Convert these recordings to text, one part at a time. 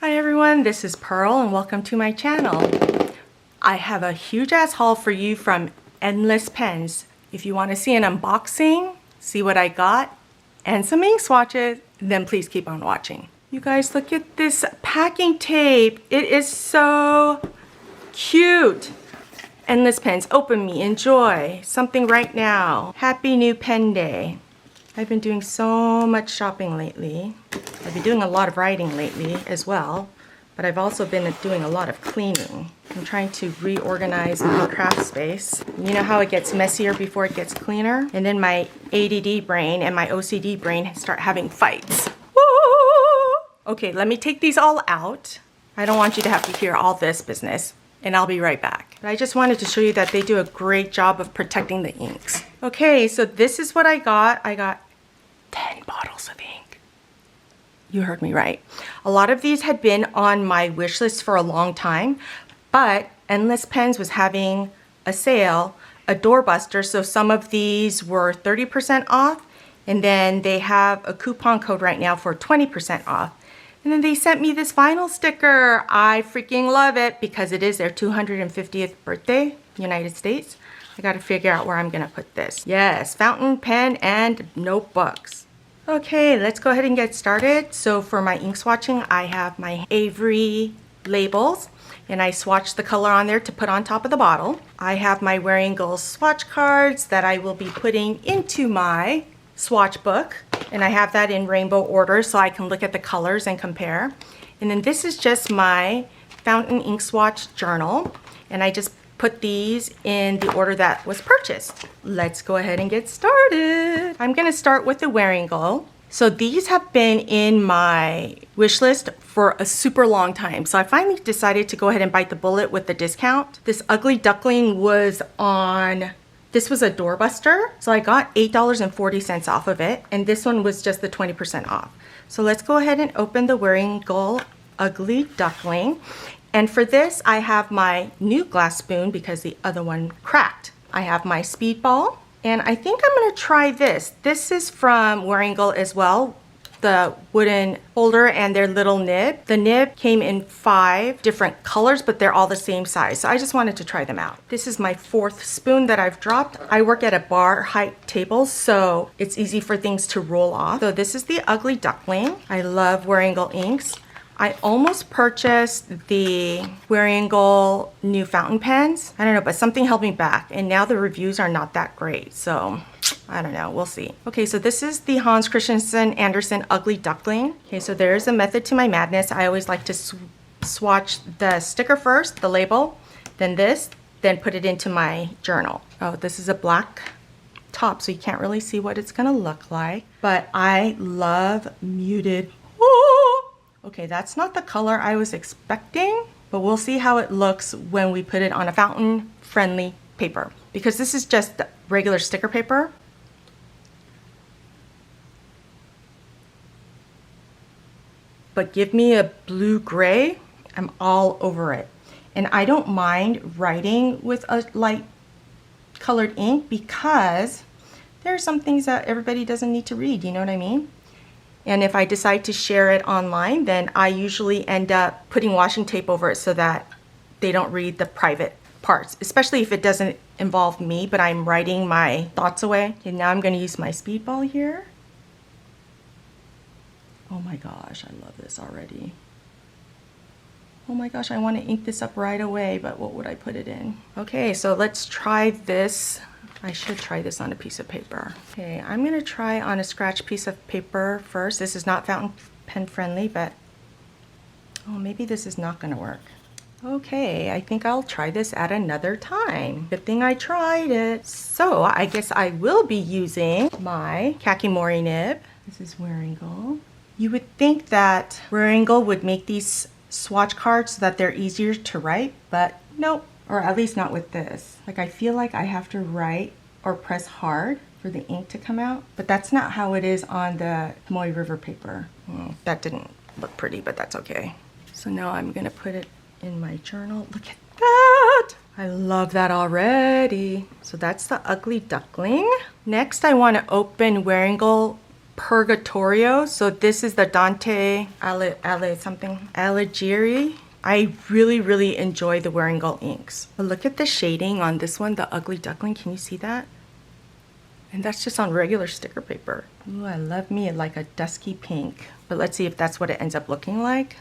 Hi everyone, this is Pearl and welcome to my channel. I have a huge ass haul for you from Endless Pens. If you want to see an unboxing, see what I got, and some ink swatches, then please keep on watching. You guys, look at this packing tape. It is so cute. Endless Pens, open me, enjoy. Something right now. Happy new pen day. I've been doing so much shopping lately. I've been doing a lot of writing lately as well, but I've also been doing a lot of cleaning. I'm trying to reorganize my craft space. You know how it gets messier before it gets cleaner? And then my ADD brain and my OCD brain start having fights. Woo! Okay, let me take these all out. I don't want you to have to hear all this business, and I'll be right back. But I just wanted to show you that they do a great job of protecting the inks. Okay, so this is what I got. I got 10 bottles of ink. You heard me right. A lot of these had been on my wish list for a long time, but Endless Pens was having a sale, a doorbuster, so some of these were 30% off, and then they have a coupon code right now for 20% off. And then they sent me this vinyl sticker. I freaking love it because it is their 250th birthday, United States. I gotta figure out where I'm gonna put this. Yes, fountain pen and notebooks. Okay, let's go ahead and get started. So for my ink swatching, I have my Avery labels and I swatched the color on there to put on top of the bottle. I have my wearingeul swatch cards that I will be putting into my swatch book, and I have that in rainbow order so I can look at the colors and compare. And then this is just my fountain ink swatch journal, and I just put these in the order that was purchased. Let's go ahead and get started. I'm gonna start with the wearingeul. So these have been in my wish list for a super long time. So I finally decided to go ahead and bite the bullet with the discount. This ugly duckling was on, this was a doorbuster. So I got $8.40 off of it. And this one was just the 20% off. So let's go ahead and open the wearingeul ugly duckling. And for this, I have my new glass spoon because the other one cracked. I have my speedball, and I think I'm gonna try this. This is from wearingeul as well, the wooden holder and their little nib. The nib came in 5 different colors, but they're all the same size. So I just wanted to try them out. This is my 4th spoon that I've dropped. I work at a bar height table, so it's easy for things to roll off. So this is the ugly duckling. I love wearingeul inks. I almost purchased the wearingeul new fountain pens. I don't know, but something held me back. And now the reviews are not that great. So I don't know, we'll see. Okay, so this is the Hans Christian Andersen Ugly Duckling. Okay, so there's a method to my madness. I always like to swatch the sticker first, the label, then this, then put it into my journal. Oh, this is a black top, so you can't really see what it's gonna look like. But I love muted. Okay, that's not the color I was expecting, but we'll see how it looks when we put it on a fountain-friendly paper, because this is just regular sticker paper. But give me a blue-gray, I'm all over it. And I don't mind writing with a light colored ink because there are some things that everybody doesn't need to read, you know what I mean? And if I decide to share it online, then I usually end up putting washi tape over it so that they don't read the private parts, especially if it doesn't involve me, but I'm writing my thoughts away. Okay, now I'm gonna use my speedball here. Oh my gosh, I love this already. Oh my gosh, I wanna ink this up right away, but what would I put it in? Okay, so let's try this. I should try this on a piece of paper. Okay, I'm gonna try on a scratch piece of paper first. This is not fountain pen friendly, but oh, maybe this is not gonna work. Okay, I think I'll try this at another time. Good thing I tried it. So I guess I will be using my Kakimori nib. This is wearingeul. You would think that wearingeul would make these swatch cards so that they're easier to write, but nope. Or at least not with this. Like, I feel like I have to write or press hard for the ink to come out, but that's not how it is on the Tomoe River paper. That didn't look pretty, but that's okay. So now I'm gonna put it in my journal. Look at that! I love that already. So that's the ugly duckling. Next, I wanna open wearingeul Purgatorio. So this is the Dante Alighieri. I really enjoy the wearingeul inks. But look at the shading on this one, the ugly duckling. Can you see that? And that's just on regular sticker paper. Ooh, I love me like a dusky pink. But let's see if that's what it ends up looking like.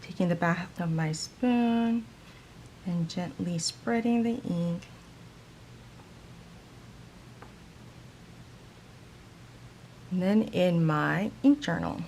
Taking the back of my spoon and gently spreading the ink. And then in my ink journal.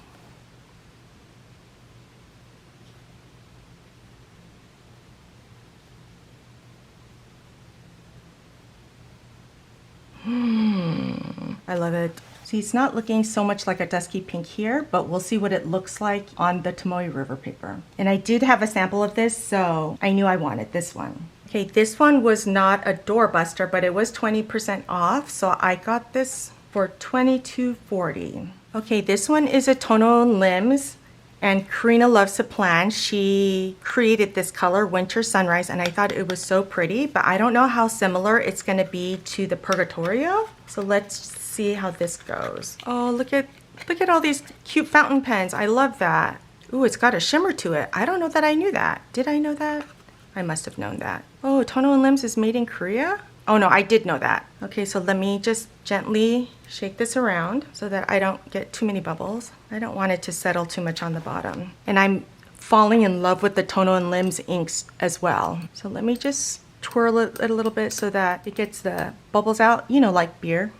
I love it. See, it's not looking so much like a dusky pink here, but we'll see what it looks like on the Tomoe River paper. And I did have a sample of this, so I knew I wanted this one. Okay, this one was not a doorbuster, but it was 20% off, so I got this for $22.40. Okay, this one is a Tono Limbs, and Karina loves to plan. She created this color, Winter Sunrise, and I thought it was so pretty, but I don't know how similar it's gonna be to the Purgatorio. So let's see how this goes. Oh, look at all these cute fountain pens. I love that. Ooh, it's got a shimmer to it. I don't know that I knew that. Did I know that? I must have known that. Oh, Tono and Limbs is made in Korea? Oh no, I did know that. Okay, so let me just gently shake this around so that I don't get too many bubbles. I don't want it to settle too much on the bottom. And I'm falling in love with the Tono and Limbs inks as well. So let me just twirl it a little bit so that it gets the bubbles out, you know, like beer.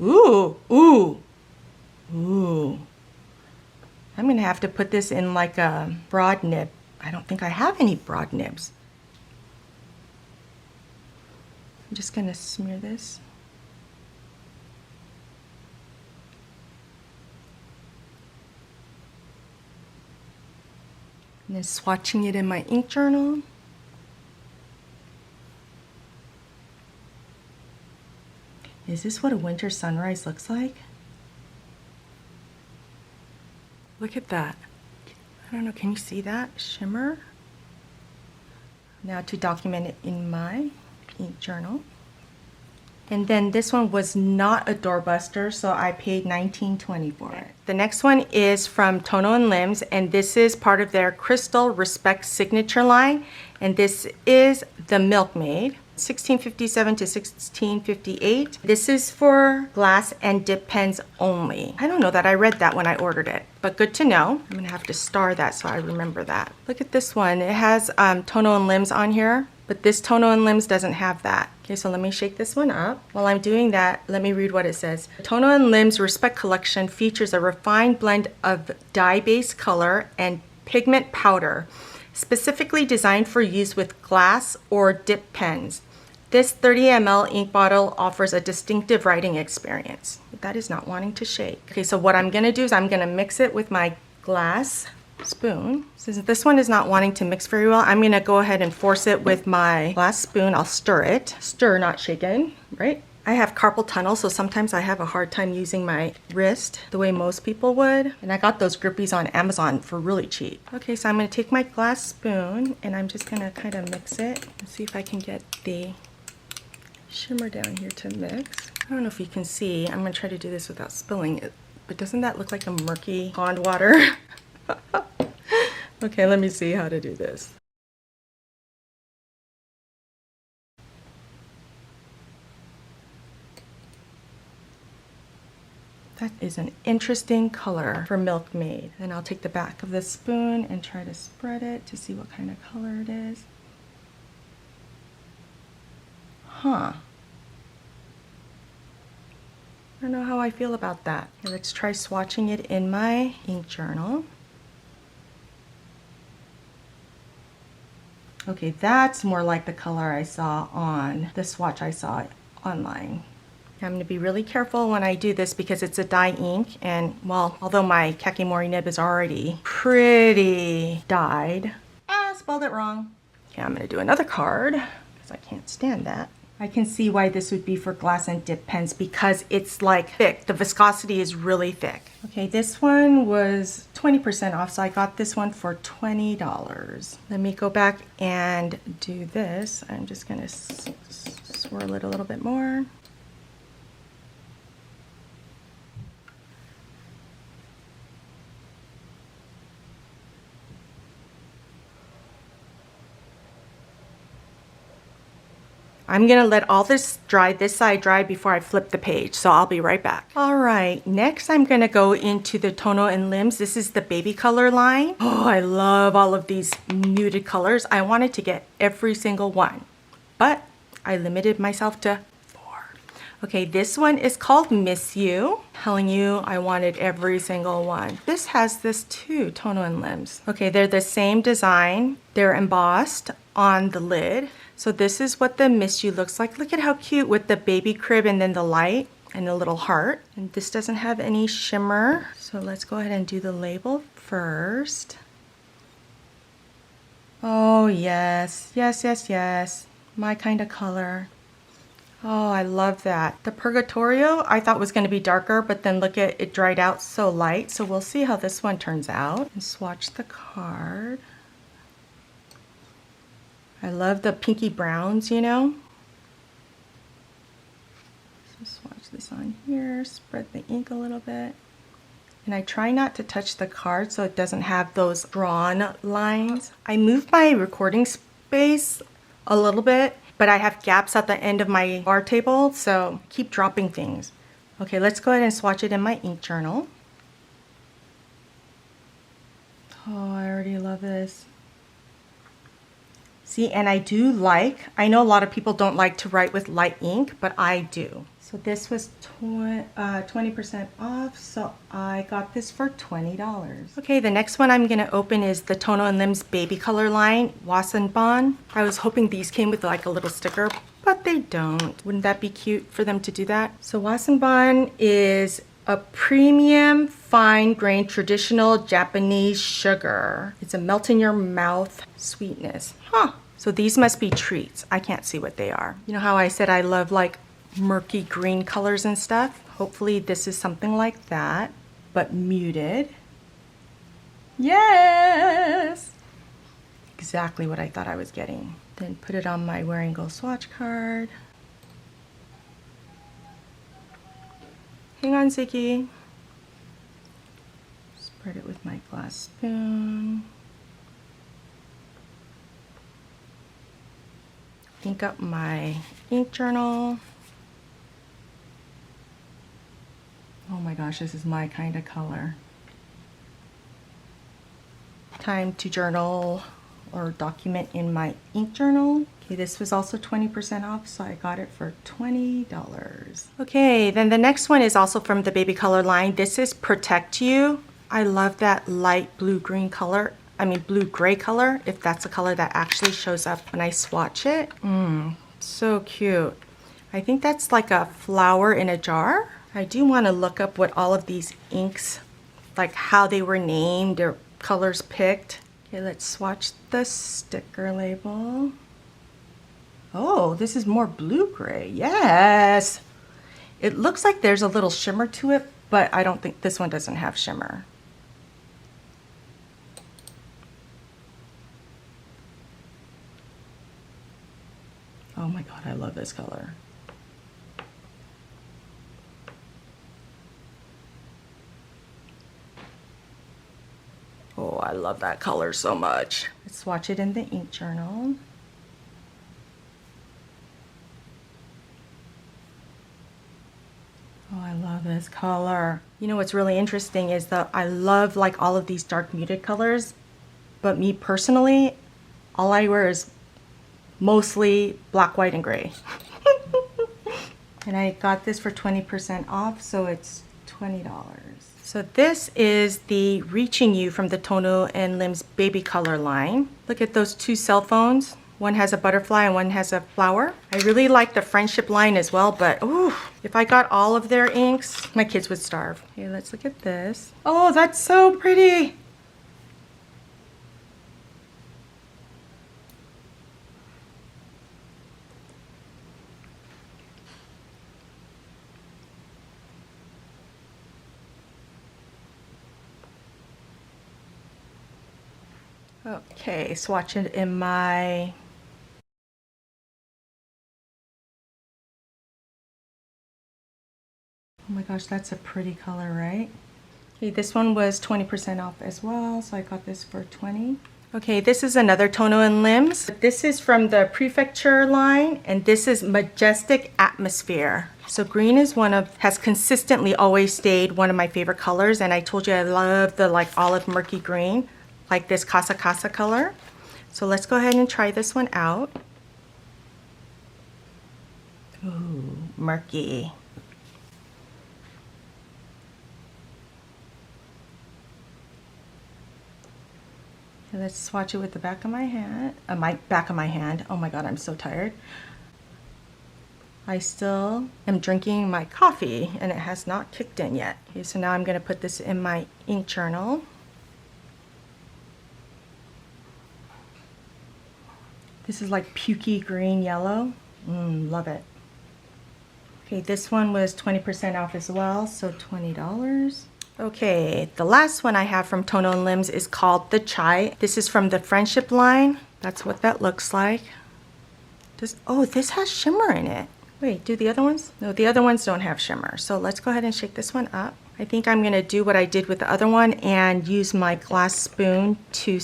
Ooh, ooh, ooh. I'm gonna have to put this in like a broad nib. I don't think I have any broad nibs. I'm just gonna smear this. And then swatching it in my ink journal. Is this what a winter sunrise looks like? Look at that. I don't know, can you see that shimmer? Now to document it in my ink journal. And then this one was not a doorbuster, so I paid $19.20 for it. The next one is from Tono and Limbs, and this is part of their Crystal Respect signature line. And this is the Milkmaid, 1657 to 1658. This is for glass and dip pens only. I don't know that I read that when I ordered it, but good to know. I'm gonna have to star that so I remember that. Look at this one. It has Tono and Limbs on here, but this Tono and Limbs doesn't have that. Okay, so let me shake this one up. While I'm doing that, let me read what it says. The Tono and Limbs Respect collection features a refined blend of dye-based color and pigment powder, specifically designed for use with glass or dip pens. This 30 ml ink bottle offers a distinctive writing experience. That is not wanting to shake. Okay, so what I'm gonna do is I'm gonna mix it with my glass spoon. Since this one is not wanting to mix very well, I'm gonna go ahead and force it with my glass spoon. I'll stir it. Stir, not shaken, right? I have carpal tunnel, so sometimes I have a hard time using my wrist the way most people would. And I got those grippies on Amazon for really cheap. Okay, so I'm gonna take my glass spoon and I'm just gonna kind of mix it and see if I can get the shimmer down here to mix. I don't know if you can see. I'm gonna try to do this without spilling it, but doesn't that look like a murky pond water? Okay, let me see how to do this. That is an interesting color for Milkmaid. And I'll take the back of the spoon and try to spread it to see what kind of color it is. Huh. I don't know how I feel about that. Okay, let's try swatching it in my ink journal. Okay, that's more like the color I saw on the swatch I saw online. I'm going to be really careful when I do this because it's a dye ink, and well, although my Kakimori nib is already pretty dyed. Ah, spelled it wrong. Okay, I'm going to do another card because I can't stand that. I can see why this would be for glass and dip pens because it's like thick. The viscosity is really thick. Okay, this one was 20% off, so I got this one for $20. Let me go back and do this. I'm just gonna swirl it a little bit more. I'm gonna let all this side dry before I flip the page, so I'll be right back. All right, next I'm gonna go into the Tono and Lims. This is the baby color line. Oh, I love all of these muted colors. I wanted to get every single one, but I limited myself to 4. Okay, this one is called Miss You. Telling you I wanted every single one. This has this too, Tono and Lims. Okay, they're the same design. They're embossed on the lid. So this is what the Miss You looks like. Look at how cute with the baby crib and then the light and a little heart. And this doesn't have any shimmer. So let's go ahead and do the label first. Oh yes, yes, yes, yes. My kind of color. Oh, I love that. The Purgatorio I thought was going to be darker, but then look at it dried out so light. So we'll see how this one turns out. And swatch the card. I love the pinky browns, you know. So swatch this on here, spread the ink a little bit. And I try not to touch the card so it doesn't have those drawn lines. I moved my recording space a little bit, but I have gaps at the end of my bar table, so keep dropping things. Okay, let's go ahead and swatch it in my ink journal. Oh, I already love this. See, and I know a lot of people don't like to write with light ink, but I do. So this was 20% off, so I got this for $20. Okay, the next one I'm gonna open is the Tono and Lims baby color line, Wasanban. I was hoping these came with like a little sticker, but they don't. Wouldn't that be cute for them to do that? So Wasanban is a premium fine grain traditional Japanese sugar. It's a melt in your mouth sweetness. Huh. So these must be treats. I can't see what they are. You know how I said I love like murky green colors and stuff? Hopefully this is something like that, but muted. Yes! Exactly what I thought I was getting. Then put it on my wearingeul swatch card. Hang on, Ziggy. Spread it with my glass spoon. Ink up my ink journal. Oh my gosh, this is my kind of color. Time to journal or document in my ink journal. Okay, this was also 20% off, so I got it for $20. Okay, then the next one is also from the baby color line. This is Protect You. I love that light blue-green color. I mean blue-gray color, if that's a color that actually shows up when I swatch it. So cute. I think that's like a flower in a jar. I do want to look up what all of these inks, like how they were named or colors picked. Okay, let's swatch the sticker label. Oh, this is more blue-gray. Yes! It looks like there's a little shimmer to it, but I don't think this one doesn't have shimmer. Oh my god, I love this color. Oh, I love that color so much. Let's swatch it in the ink journal. Oh, I love this color. You know what's really interesting is that I love like all of these dark muted colors, but me personally, all I wear is mostly black, white, and gray. And I got this for 20% off, so it's $20. So this is the Reaching You from the Tono and Lims baby color line. Look at those two cell phones. One has a butterfly and one has a flower. I really like the friendship line as well, but ooh, if I got all of their inks, my kids would starve. Okay, let's look at this. Oh, that's so pretty. Okay, swatch it in my Oh my gosh, that's a pretty color, right? Okay, this one was 20% off as well, so I got this for 20. Okay, this is another Tono and Limbs. This is from the Prefecture line, and this is Majestic Atmosphere. So green is has consistently always stayed one of my favorite colors, and I told you I love the like olive murky green, like this Casa Casa color. So let's go ahead and try this one out. Ooh, murky. Okay, let's swatch it with the back of my hand. Back of my hand. Oh my god, I'm so tired. I still am drinking my coffee and it has not kicked in yet. Okay, so now I'm going to put this in my ink journal. This is like pukey green yellow. Love it. Okay, this one was 20% off as well, so $20. Okay, the last one I have from Tono and Limbs is called the Chai. This is from the Friendship line. That's what that looks like. Oh, this has shimmer in it. Wait, do the other ones? No, the other ones don't have shimmer. So let's go ahead and shake this one up. I think I'm gonna do what I did with the other one and use my glass spoon to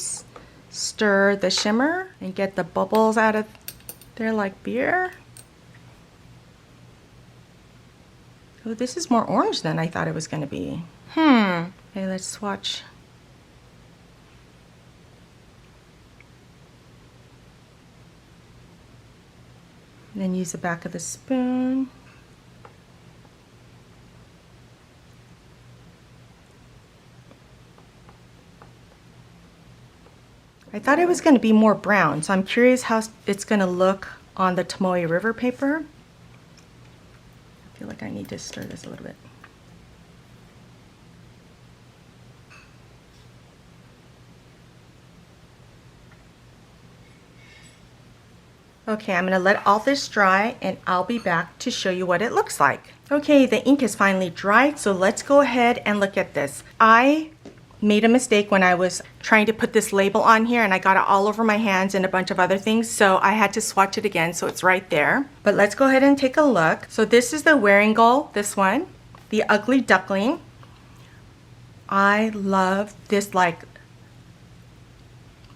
stir the shimmer and get the bubbles out of there like beer. Oh, this is more orange than I thought it was gonna be. Okay, let's swatch. And then use the back of the spoon. I thought it was going to be more brown, so I'm curious how it's going to look on the Tomoe River paper. I feel like I need to stir this a little bit. Okay, I'm going to let all this dry and I'll be back to show you what it looks like. Okay, the ink is finally dried, so let's go ahead and look at this. I made a mistake when I was trying to put this label on here and I got it all over my hands and a bunch of other things, so I had to swatch it again, so it's right there. But let's go ahead and take a look. So this is the wearingeul, this one, the Ugly Duckling. I love this, like,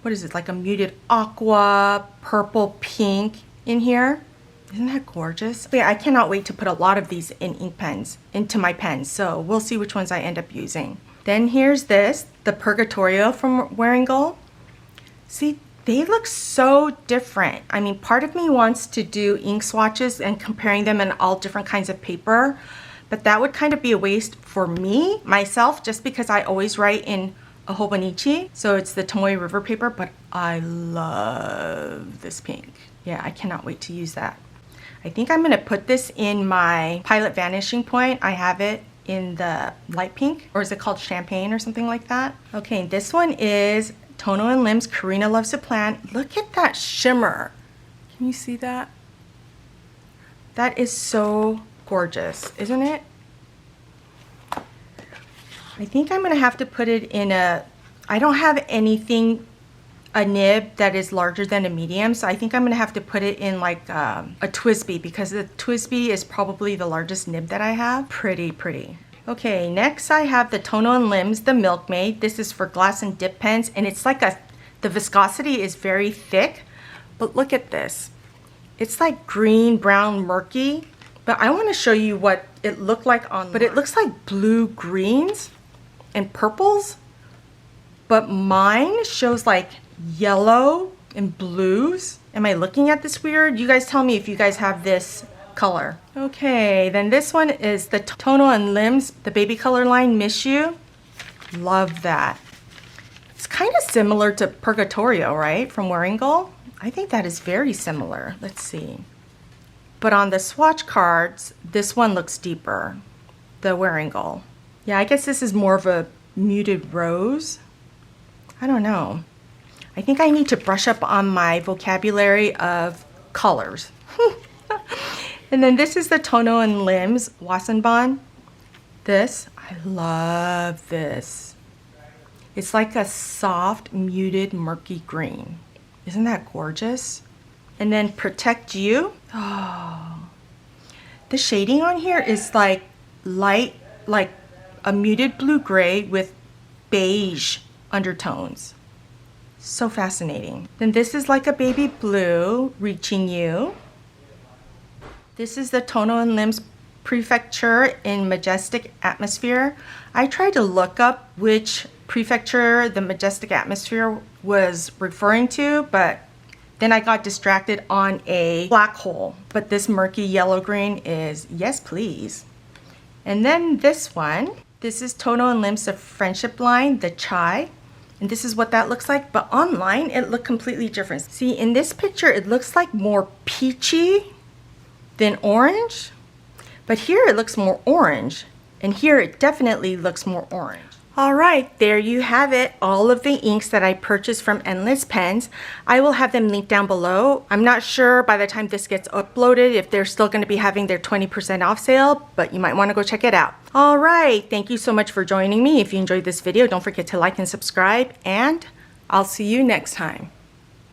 what is it, like a muted aqua, purple, pink in here. Isn't that gorgeous? Yeah, I cannot wait to put a lot of these in ink pens, into my pens, so we'll see which ones I end up using. Then here's this, the Purgatorio from wearingeul. See, they look so different. I mean, part of me wants to do ink swatches and comparing them in all different kinds of paper, but that would kind of be a waste for me, myself, just because I always write in a Hobonichi. So it's the Tomoe River paper, but I love this pink. Yeah, I cannot wait to use that. I think I'm gonna put this in my Pilot Vanishing Point. I have it in the light pink, or is it called Champagne or something like that? Okay, this one is Tono and Limbs Karina Loves to Plan. Look at that shimmer. Can you see that? That is so gorgeous, isn't it? I think I'm gonna have to put it in a, I don't have anything, a nib that is larger than a medium, so I think I'm gonna have to put it in like a TWSBI, because the TWSBI is probably the largest nib that I have. Pretty, pretty. Okay, next I have the Tono and Limbs, the Milkmaid. This is for glass and dip pens, and it's like the viscosity is very thick, but look at this. It's like green, brown, murky, but I wanna show you what it looked like on, but it looks like blue greens and purples, but mine shows like yellow and blues. Am I looking at this weird? You guys tell me if you guys have this color. Okay, then this one is the Tono and Limbs, the baby color line, Miss You. Love that. It's kind of similar to Purgatorio, right, from wearingeul? I think that is very similar. Let's see. But on the swatch cards, this one looks deeper, the wearingeul. Yeah, I guess this is more of a muted rose. I don't know. I think I need to brush up on my vocabulary of colors. And then this is the Tono and Limbs Wasanban. This, I love this. It's like a soft, muted, murky green. Isn't that gorgeous? And then Protect You. Oh, the shading on here is like light, like a muted blue-gray with beige undertones. So fascinating. Then this is like a baby blue, Reaching You. This is the Tono and Limbs Prefecture in Majestic Atmosphere. I tried to look up which prefecture the Majestic Atmosphere was referring to, but then I got distracted on a black hole. But this murky yellow-green is yes please. And then this one, this is Tono and Limbs of Friendship line, the Chai. And this is what that looks like, but online it looked completely different. See, in this picture it looks like more peachy than orange, but here it looks more orange, and here it definitely looks more orange. All right, there you have it, all of the inks that I purchased from Endless Pens. I will have them linked down below. I'm not sure by the time this gets uploaded if they're still going to be having their 20% off sale, but you might want to go check it out. All right, thank you so much for joining me. If you enjoyed this video, don't forget to like and subscribe, and I'll see you next time.